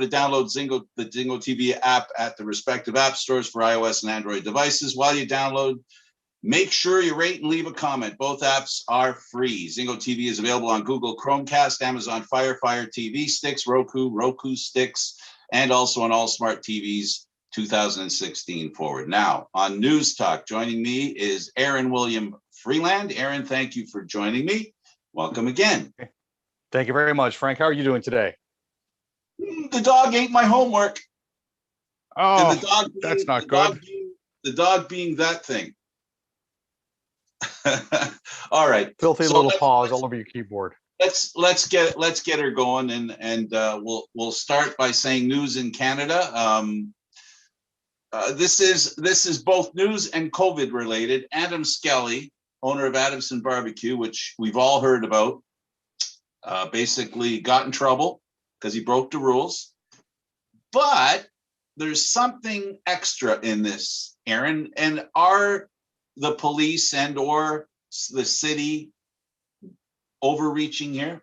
to download the Zingo TV app at the respective app stores for iOS and Android devices. While you download, make sure you rate and leave a comment. Both apps are free. Zingo TV is available on Google Chromecast, Amazon Fire TV sticks, Roku sticks, and also on all smart TVs 2016 forward. Now, on News Talk, joining me is Aaron William Freeland. Aaron, thank you for joining me. Welcome again. Thank you very much, Frank. How are you doing today? The dog ate my homework. Oh, and that's not good. The dog being that thing. All right. Filthy little paws all over your keyboard. Let's get her going, and we'll start by saying news in Canada. This is both news and COVID related. Adam Skelly, owner of Adamson Barbecue, which we've all heard about, basically got in trouble because he broke the rules. But there's something extra in this, Aaron. And are the police and or the city overreaching here?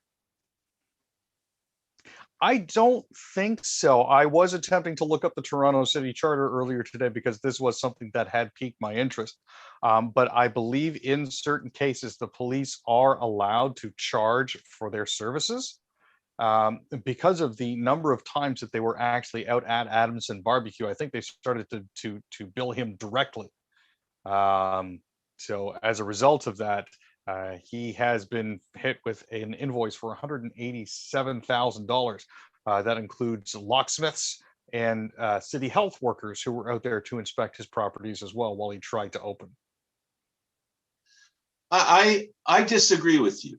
I don't think so. I was attempting to look up the Toronto City Charter earlier today because this was something that had piqued my interest. But I believe in certain cases, the police are allowed to charge for their services because of the number of times that they were actually out at Adamson Barbecue. I think they started to bill him directly. So as a result of that, he has been hit with an invoice for $187,000. That includes locksmiths and city health workers who were out there to inspect his properties as well while he tried to open. I disagree with you.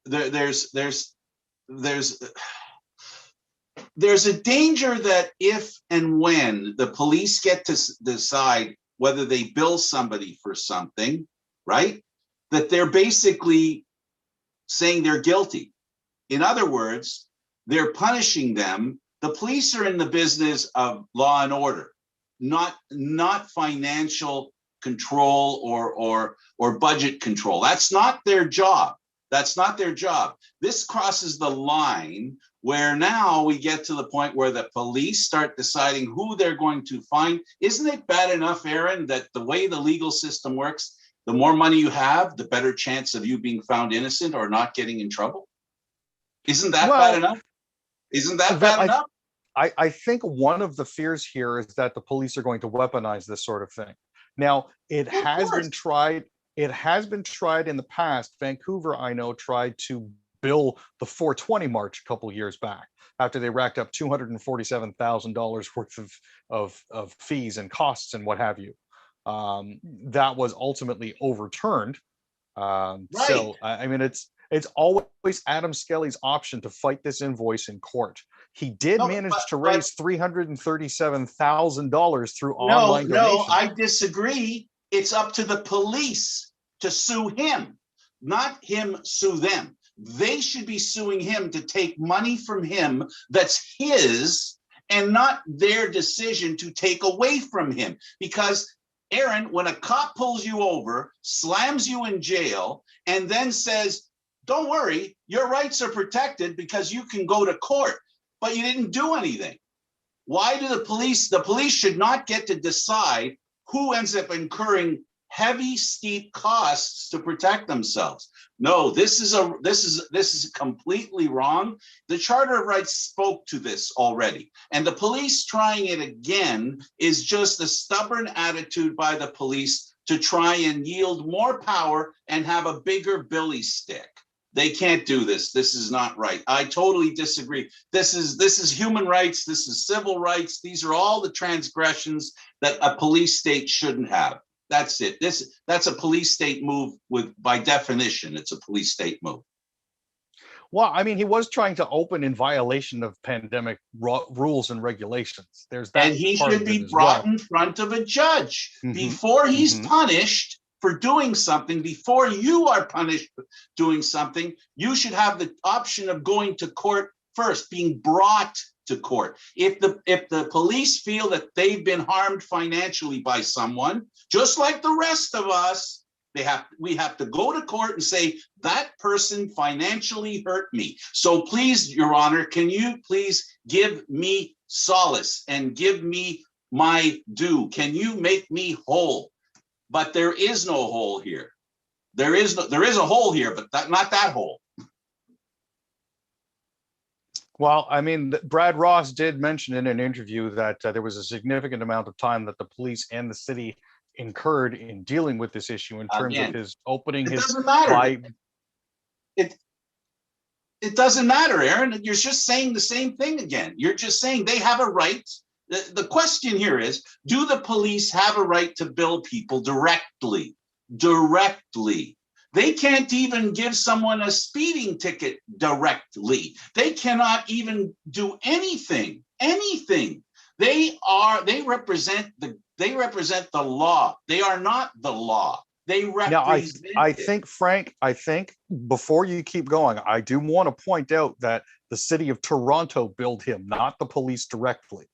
There's a danger that if and when the police get to decide whether they bill somebody for something, right, that they're basically saying they're guilty. In other words, they're punishing them. The police are in the business of law and order, not financial control or budget control. That's not their job. That's not their job. This crosses the line where now we get to the point where the police start deciding who they're going to find. Isn't it bad enough, Aaron, that the way the legal system works, the more money you have, the better chance of you being found innocent or not getting in trouble? Isn't that bad enough? Isn't that bad enough? I think one of the fears here is that the police are going to weaponize this sort of thing. Now, it has been tried. It has been tried in the past. Vancouver, I know, tried to bill the 420 March a couple years back after they racked up $247,000 worth of fees and costs and what have you. That was ultimately overturned. Right. So, I mean, it's always Adam Skelly's option to fight this invoice in court. He did manage to raise $337,000 through online donations. No, I disagree. It's up to the police to sue him, not him sue them. They should be suing him to take money from him that's his and not their decision to take away from him. Because, Aaron, when a cop pulls you over, slams you in jail, and then says, don't worry, your rights are protected because you can go to court, but you didn't do anything. Why do the police should not get to decide who ends up incurring heavy, steep costs to protect themselves? No, this is completely wrong. The Charter of Rights spoke to this already, and the police trying it again is just a stubborn attitude by the police to try and yield more power and have a bigger billy stick. They can't do this. This is not right. I totally disagree. This is human rights. This is civil rights. These are all the transgressions that a police state shouldn't have. That's it. That's a police state move by definition. It's a police state move. Well, I mean, he was trying to open in violation of pandemic rules and regulations. There's that. And he should be brought in front of a judge before he's punished for doing something. Before you are punished for doing something, you should have the option of going to court first, being brought to court. If the police feel that they've been harmed financially by someone, just like the rest of us, We have to go to court and say that person financially hurt me. So please, Your Honor, can you please give me solace and give me my due? Can you make me whole? But there is no hole here. There is a hole here, but not that hole. Well, I mean, Brad Ross did mention in an interview that there was a significant amount of time that the police and the city incurred in dealing with this issue in terms of his opening it his doesn't matter. It doesn't matter, Aaron. You're just saying the same thing again. You're just saying they have a right. The question here is, do the police have a right to bill people directly? Directly. They can't even give someone a speeding ticket directly. They cannot even do anything. They represent the law. They are not the law. They represent. Now, I think, Frank, before you keep going, I do want to point out that the city of Toronto billed him, not the police directly.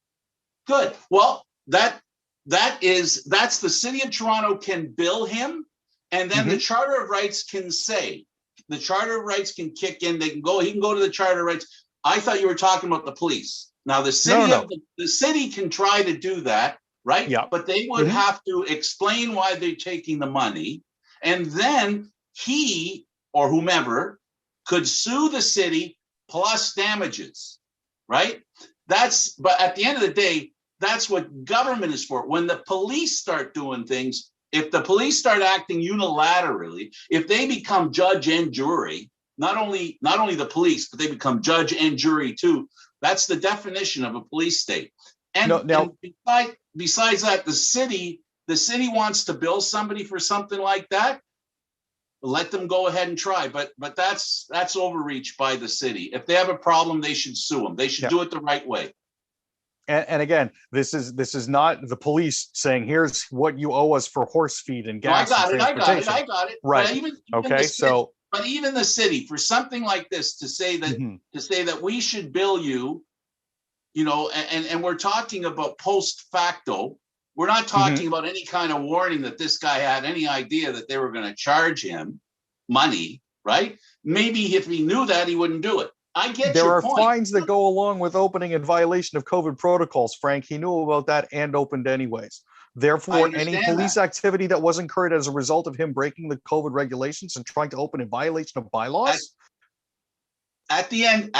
Good. Well, that's the city of Toronto can bill him, and then the Charter of Rights can say, the Charter of Rights can kick in. He can go to the Charter of Rights. I thought you were talking about the police. Now the city the city can try to do that, right? Yeah. But they would have to explain why they're taking the money, and then he or whomever could sue the city plus damages, right? But at the end of the day, that's what government is for. When the police start doing things, if the police start acting unilaterally, if they become judge and jury, not only the police, but they become judge and jury too, that's the definition of a police state. And, and besides that, the city wants to bill somebody for something like that, let them go ahead and try. But that's overreach by the city. If they have a problem, they should sue them. They should do it the right way. And again, this is not the police saying, here's what you owe us for horse feed and gas. I got it. Right. But even the city, for something like this, to say that we should bill you, and we're talking about post facto. We're not talking about any kind of warning that this guy had any idea that they were going to charge him money, right? Maybe if he knew that, he wouldn't do it. I get there your are point. Fines that go along with opening in violation of COVID protocols, Frank. He knew about that and opened anyways. Therefore, any police activity that was incurred as a result of him breaking the COVID regulations and trying to open in violation of bylaws. At the end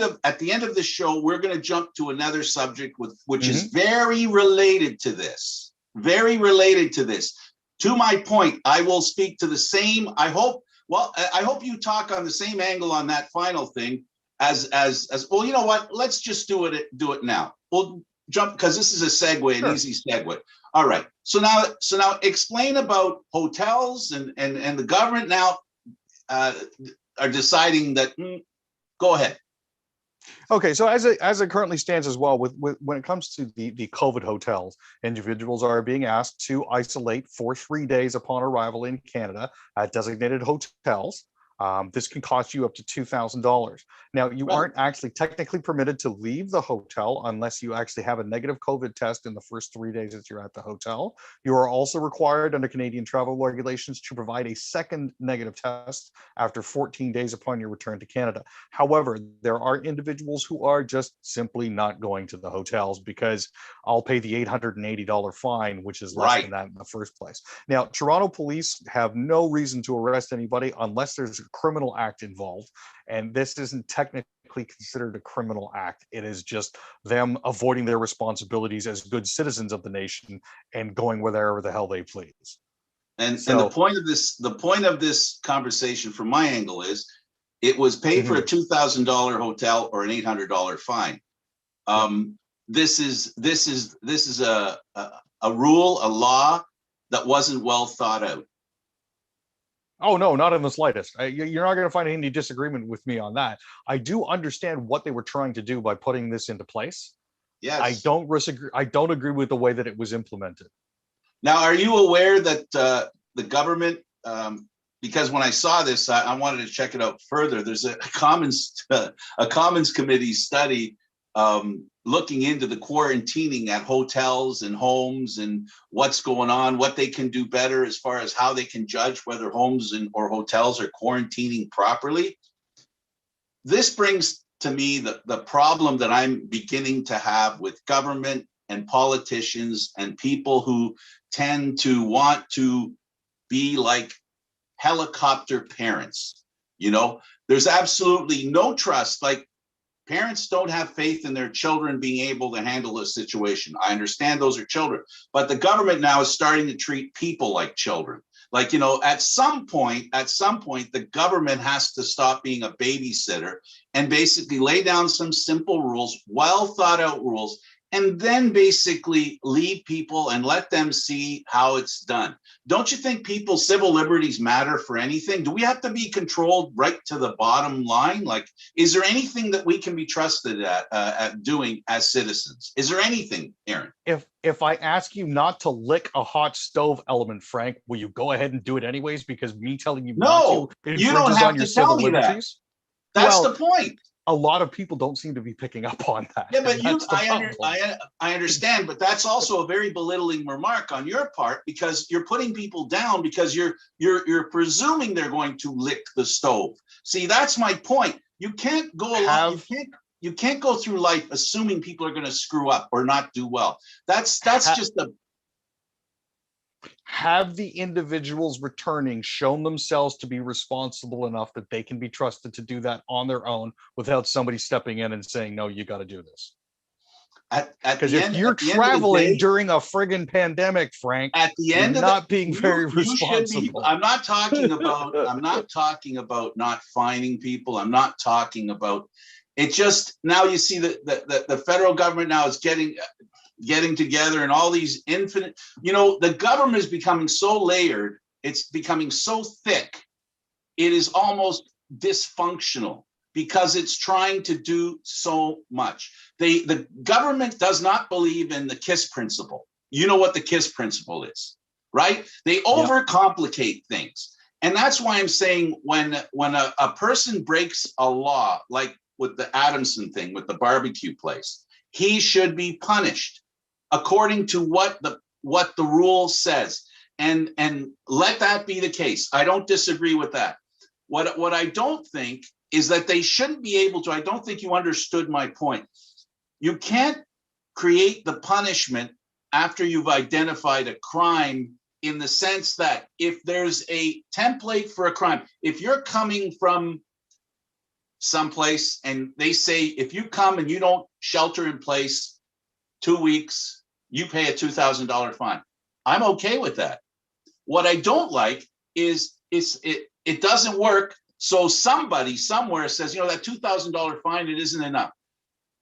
of this show, we're going to jump to another subject which is very related to this. Very related to this. To my point, I will speak to the same. I hope you talk on the same angle on that final thing as well. You know what? Let's just do it now. We'll jump because this is a segue, an easy segue. All right. So now explain about hotels and the government now are deciding that. Go ahead. Okay, so as it currently stands as well, with when it comes to the COVID hotels, individuals are being asked to isolate for 3 days upon arrival in Canada at designated hotels. This can cost you up to $2,000. Now, you aren't actually technically permitted to leave the hotel unless you actually have a negative COVID test in the first 3 days that you're at the hotel. You are also required under Canadian travel regulations to provide a second negative test after 14 days upon your return to Canada. However, there are individuals who are just simply not going to the hotels because I'll pay the $880 fine, which is less than that in the first place. Now, Toronto police have no reason to arrest anybody unless there's a criminal act involved, and this isn't technically considered a criminal act. It is just them avoiding their responsibilities as good citizens of the nation and going wherever the hell they please. And the point of this conversation from my angle is it was paid for a $2,000 hotel or an $800 fine. This is a rule, a law that wasn't well thought out. Oh, no, not in the slightest. You're not going to find any disagreement with me on that. I do understand what they were trying to do by putting this into place. Yes. I don't agree with the way that it was implemented. Now, are you aware that the government, because when I saw this, I wanted to check it out further. There's a Commons Committee study looking into the quarantining at hotels and homes and what's going on, what they can do better as far as how they can judge whether homes or hotels are quarantining properly. This brings to me the problem that I'm beginning to have with government and politicians and people who tend to want to be like helicopter parents. You know, there's absolutely no trust. Like, parents don't have faith in their children being able to handle a situation. I understand those are children, but the government now is starting to treat people like children. Like, you know, at some point, the government has to stop being a babysitter and basically lay down some simple rules, well thought out rules, and then basically leave people and let them see how it's done. Don't you think people's civil liberties matter for anything? Do we have to be controlled right to the bottom line? Like, is there anything that we can be trusted at doing as citizens? Is there anything, Aaron? If I ask you not to lick a hot stove element, Frank, will you go ahead and do it anyways? Because me telling you no, not to you don't infringes have on your to tell civil me that. liberties? That's Well, the point. A lot of people don't seem to be picking up on that. Yeah, but I understand, but that's also a very belittling remark on your part, because you're putting people down because you're presuming they're going to lick the stove. See, that's my point. You can't go along. You can't go through life assuming people are going to screw up or not do well. That's just a. Have the individuals returning shown themselves to be responsible enough that they can be trusted to do that on their own without somebody stepping in and saying, no, you got to do this? Because if you're traveling during a friggin' pandemic, Frank, at the end you're not being very responsible. I'm not talking about not fining people. I'm not talking about it. Just now you see that the federal government now is getting together and all these infinite, you know, the government is becoming so layered, it's becoming so thick, it is almost dysfunctional because it's trying to do so much. The government does not believe in the KISS principle. You know what the KISS principle is, right? They overcomplicate things. And that's why I'm saying when a person breaks a law, like with the Adamson thing, with the barbecue place, he should be punished according to what the rule says, and let that be the case. I don't disagree with that. What I don't think is that they shouldn't be able to. I don't think you understood my point. You can't create the punishment after you've identified a crime, in the sense that if there's a template for a crime, if you're coming from someplace and they say, if you come and you don't shelter in place 2 weeks, you pay a $2,000 fine. I'm okay with that. What I don't like is it doesn't work. So somebody somewhere says, you know, that $2,000 fine, it isn't enough.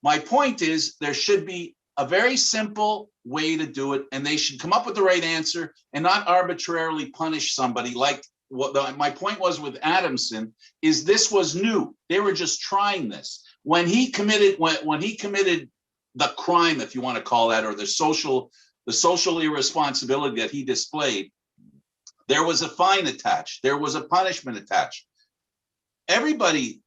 My point is there should be a very simple way to do it, and they should come up with the right answer and not arbitrarily punish somebody. Like my point was with Adamson, is this was new. They were just trying this. When he committed the crime, if you want to call that, or the social irresponsibility that he displayed, there was a fine attached. There was a punishment attached. Everybody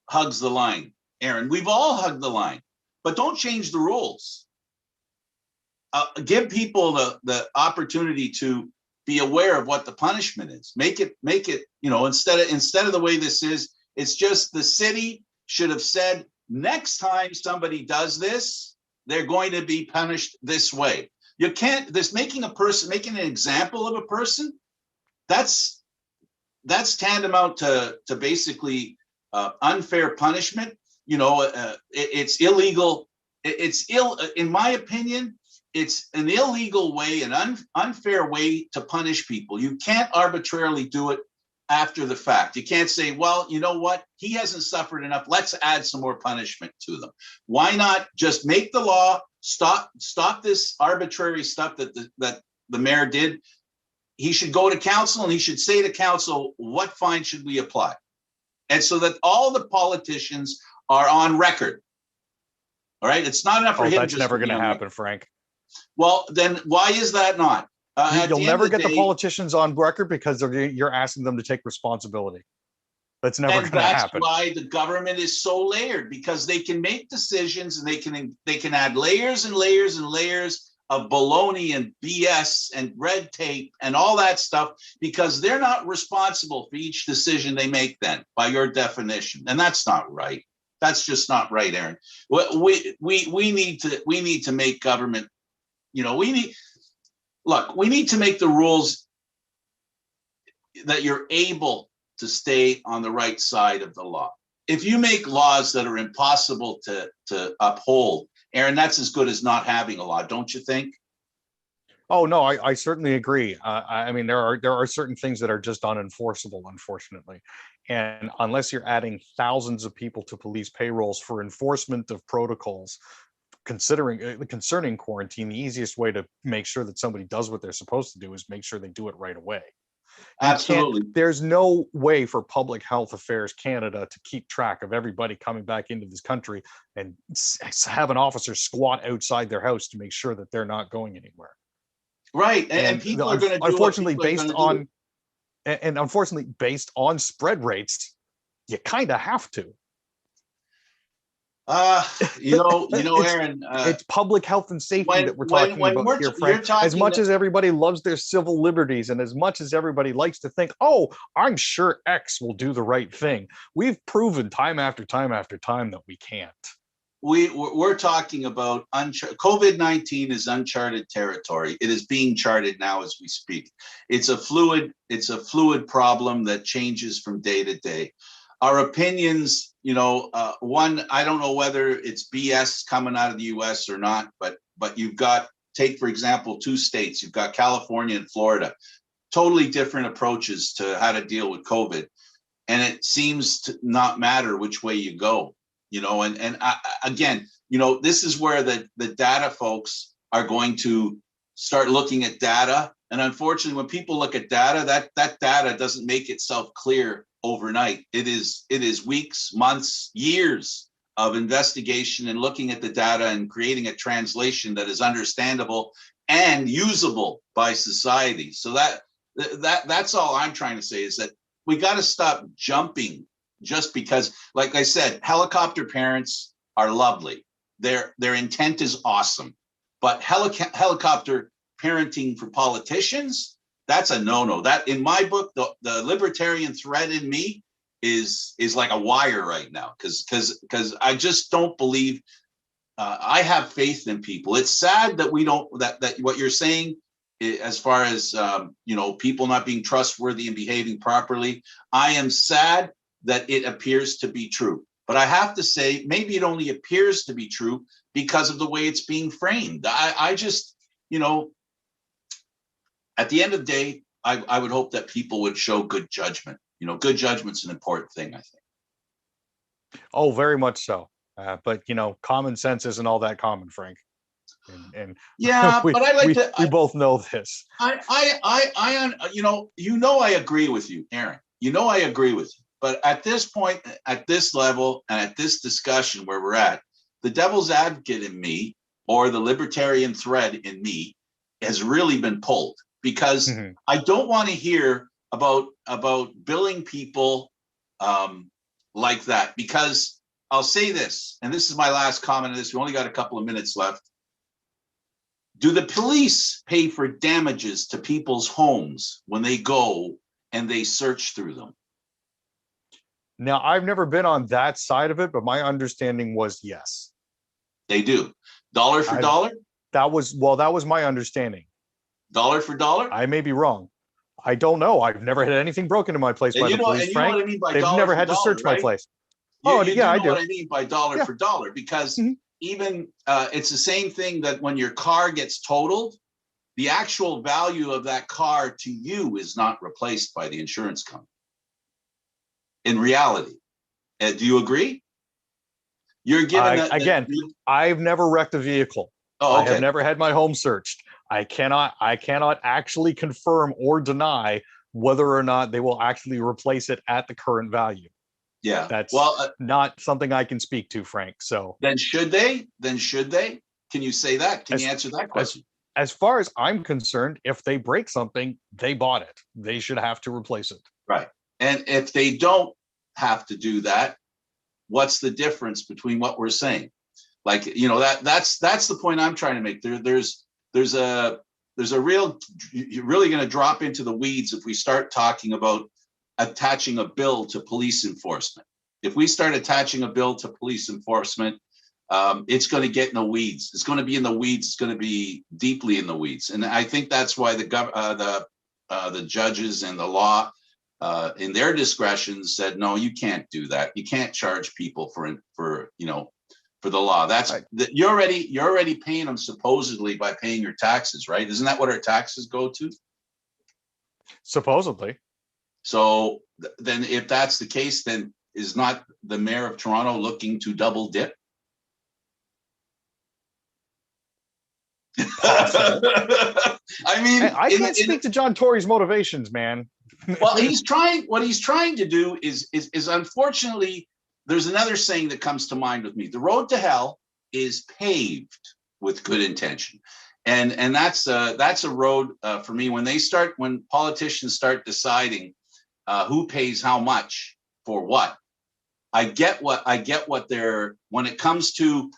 hugs the line, Aaron. We've all hugged the line, but don't change the rules. Give people the opportunity to be aware of what the punishment is. Make it, you know, instead of the way this is, it's just the city should have said, next time somebody does this, they're going to be punished this way. You can't, making an example of a person, that's tantamount to basically unfair punishment. You know, it's illegal. In my opinion, it's an illegal way, an unfair way to punish people. You can't arbitrarily do it after the fact. You can't say, well, you know what? He hasn't suffered enough. Let's add some more punishment to them. Why not just make the law, stop this arbitrary stuff that the mayor did? He should go to council and he should say to council, what fine should we apply? And so that all the politicians are on record. All right. It's not enough for him. That's never going to happen, Frank. Well, then why is that not? You'll never get the politicians on record because you're asking them to take responsibility. That's never And going to that's happen. why the government is so layered, because they can make decisions and they can add layers and layers and layers of baloney and BS and red tape and all that stuff, because they're not responsible for each decision they make then, by your definition. And that's not right. That's just not right, Aaron. We need to make government, we need to make the rules that you're able to stay on the right side of the law. If you make laws that are impossible to uphold, Aaron, that's as good as not having a law, don't you think? Oh no, I certainly agree. I mean, there are certain things that are just unenforceable, unfortunately, and unless you're adding thousands of people to police payrolls for enforcement of protocols, concerning quarantine, the easiest way to make sure that somebody does what they're supposed to do is make sure they do it right away. Absolutely. There's no way for Public Health Affairs Canada to keep track of everybody coming back into this country and have an officer squat outside their house to make sure that they're not going anywhere. Right. And people are going to do unfortunately what people based are gonna on do. And unfortunately based on spread rates, you kind of have to. Aaron, it's public health and safety that we're talking about here, Frank. As much as everybody loves their civil liberties, and as much as everybody likes to think, oh, I'm sure X will do the right thing, we've proven time after time after time that we can't. We're talking about COVID-19 is uncharted territory. It is being charted now as we speak. It's a fluid problem that changes from day to day. Our opinions, one, I don't know whether it's BS coming out of the US or not, but you've got, take for example, two states, you've got California and Florida, totally different approaches to how to deal with COVID. And it seems to not matter which way you go, again, this is where the data folks are going to start looking at data. And unfortunately, when people look at data, that data doesn't make itself clear overnight. It is weeks, months, years of investigation and looking at the data and creating a translation that is understandable and usable by society. So that's all I'm trying to say, is that we got to stop jumping just because, like I said, helicopter parents are lovely. Their intent is awesome, but helicopter parenting for politicians, that's a no-no. That, in my book, the libertarian thread in me is like a wire right now, because I just don't believe. I have faith in people. It's sad that we don't, that what you're saying, as far as people not being trustworthy and behaving properly, I am sad that it appears to be true. But I have to say, maybe it only appears to be true because of the way it's being framed. I just, at the end of the day, I would hope that people would show good judgment. Good judgment's an important thing, I think. Oh, very much so. But common sense isn't all that common, Frank. And yeah, but I like to. We both know this. I agree with you, Aaron. I agree with you. But at this point, at this level, and at this discussion where we're at, the devil's advocate in me, or the libertarian thread in me, has really been pulled, because I don't want to hear about billing people like that. Because I'll say this, and this is my last comment on this. We only got a couple of minutes left. Do the police pay for damages to people's homes when they go and they search through them? Now, I've never been on that side of it, but my understanding was yes. They do. Dollar for dollar? That was my understanding. Dollar for dollar? I may be wrong. I don't know. I've never had anything broken in my place by the police, Frank. What I mean by they've dollar never for had dollar, to search right? my place. I do. What I mean by dollar for dollar, because even it's the same thing that when your car gets totaled, the actual value of that car to you is not replaced by the insurance company. In reality, do you agree? You're given I've never wrecked a vehicle. Oh, okay. I have never had my home searched. I cannot actually confirm or deny whether or not they will actually replace it at the current value. Yeah, that's not something I can speak to, Frank. So then should they? Can you say that? Can you answer that question? As far as I'm concerned, if they break something, they bought it. They should have to replace it. Right. And if they don't, have to do that, what's the difference between what we're saying? Like, you know, that's the point I'm trying to make. There's a real, you're really going to drop into the weeds if we start talking about attaching a bill to police enforcement. If we start attaching a bill to police enforcement, it's going to get in the weeds. It's going to be in the weeds. It's going to be deeply in the weeds. And I think that's why the judges and the law, in their discretion, said, no, you can't do that. You can't charge people for the law. That's right. You're already paying them supposedly by paying your taxes, right? Isn't that what our taxes go to? Supposedly. So then if that's the case, then is not the mayor of Toronto looking to double dip? I mean, I can't speak to John Tory's motivations, man. Well, what he's trying to do is unfortunately, there's another saying that comes to mind with me. The road to hell is paved with good intention. And that's a road for me. When politicians start deciding who pays how much for what, I get what they're, when it comes to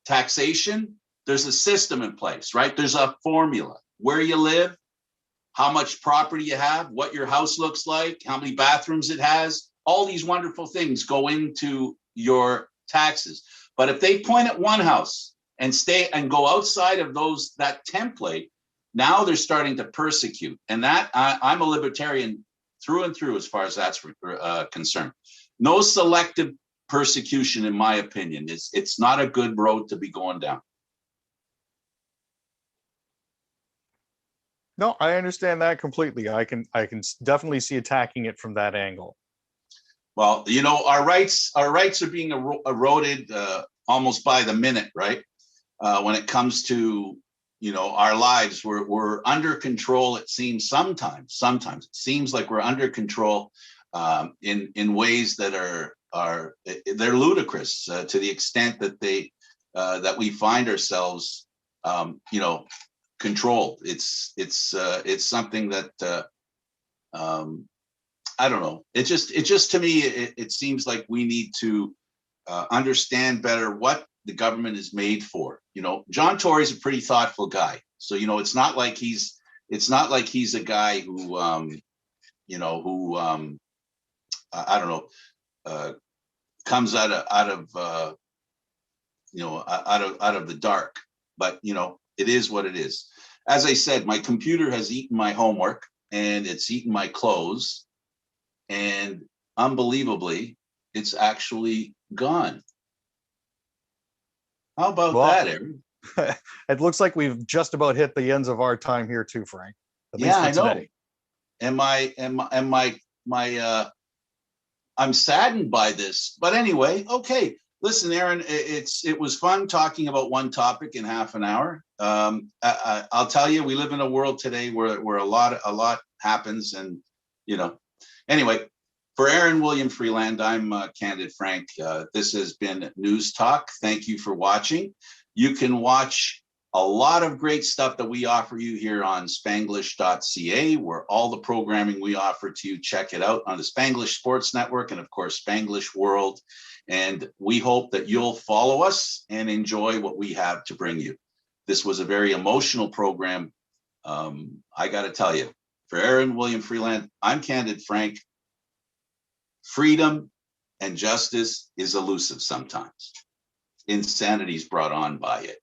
taxation, there's a system in place, right? There's a formula: where you live, how much property you have, what your house looks like, how many bathrooms it has. All these wonderful things go into your taxes. But if they point at one house and stay and go outside of that template, now they're starting to persecute. And that I'm a libertarian through and through as far as that's concerned. No selective persecution, in my opinion. It's not a good road to be going down. No, I understand that completely. I can definitely see attacking it from that angle. Well, you know, our rights are being eroded almost by the minute, right? When it comes to, you know, our lives, we're under control. It seems sometimes it seems like we're under control in ways that they're ludicrous to the extent that that we find ourselves, you know, controlled. It's something that I don't know. It just to me, it seems like we need to understand better what the government is made for. You know, John Tory's a pretty thoughtful guy, so you know it's not like he's a guy who I don't know, comes out of the dark. But you know, it is what it is. As I said, my computer has eaten my homework and it's eaten my clothes. And unbelievably, it's actually gone. How about that, Aaron? It looks like we've just about hit the ends of our time here too, Frank. At least for today. And I'm saddened by this. But anyway, okay. Listen, Aaron, it was fun talking about one topic in half an hour. I'll tell you, we live in a world today where a lot happens, and you know. Anyway, for Aaron William Freeland, I'm Candid Frank. This has been News Talk. Thank you for watching. You can watch a lot of great stuff that we offer you here on Spanglish.ca, where all the programming we offer to you, check it out on the Spanglish Sports Network and, of course, Spanglish World. And we hope that you'll follow us and enjoy what we have to bring you. This was a very emotional program. I got to tell you, for Aaron William Freeland, I'm Candid Frank. Freedom and justice is elusive sometimes. Insanity is brought on by it.